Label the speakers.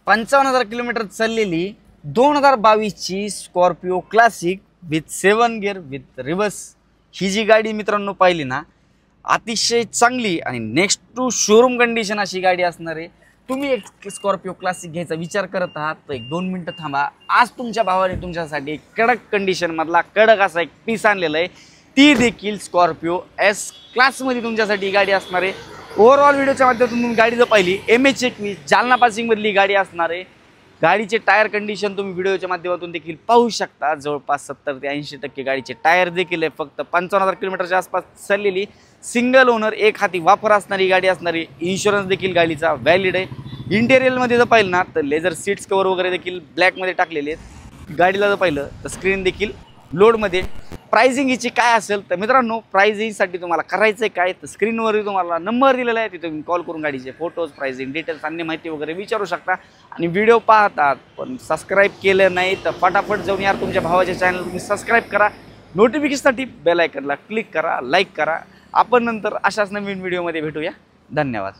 Speaker 1: 55,000 kilometre चाललेली 2022ची Scorpio classic with 7 gear with reverse ही जी गाडी मित्रांनो पाहिली ना, अतिशय चांगली आणि नेक्स्ट टू शोरूम कंडिशन अशी गाडी असणार आहे। तुम्ही एक स्कॉर्पिओ क्लासिक घ्यायचा विचार करत आहात तर 1-2 मिनिटं थांबा। आज तुमच्या भावाने तुमच्यासाठी एक कडक कंडिशन मधला कडक असा एक पीस आणलेला आहे, ती देखील स्कॉर्पिओ एस क्लासमध्ये तुमच्यासाठी गाडी असणार आहे। ओव्हरऑल व्हिडिओच्या माध्यमातून तुम्ही गाडी जर पाहिली MH21 जालना पासिंग मधली गाडी असणार आहे। गाडीचे टायर कंडिशन तुम्ही व्हिडिओच्या माध्यमातून देखील पाहू शकता। जवळपास 70 ते 80% गाडीचे टायर देखील आहे। फक्त 55,000 किलोमीटरच्या आसपास चाललेली सिंगल ओनर एक हाती वापर असणारी गाडी असणारी। इन्शुरन्स देखील गाडीचा व्हॅलिड आहे। इंटेरियरमध्ये जर पाहिलं ना तर लेझर सीट्स कवर वगैरे देखील ब्लॅकमध्ये टाकलेले आहेत। गाडीला जर पाहिलं तर स्क्रीन देखील लोडमध्ये। प्राइसिंग हिची काय असेल तर मित्रांनो, प्राइसिंगसाठी तुम्हाला करायचं आहे काय तर स्क्रीनवरही तुम्हाला नंबर दिलेला आहे, तिथे तुम्ही कॉल करून गाडीचे फोटोज, प्राइसिंग डिटेल्स, अन्य माहिती वगैरे विचारू शकता। आणि व्हिडिओ पाहतात पण सबस्क्राईब केलं नाही तर फटाफट जाऊन यार तुमच्या भावाच्या चॅनल तुम्ही सबस्क्राईब करा, नोटिफिकेशनसाठी बेल आयकनला क्लिक करा, लाईक करा। आपण नंतर अशाच नवीन व्हिडिओमध्ये भेटूया। धन्यवाद।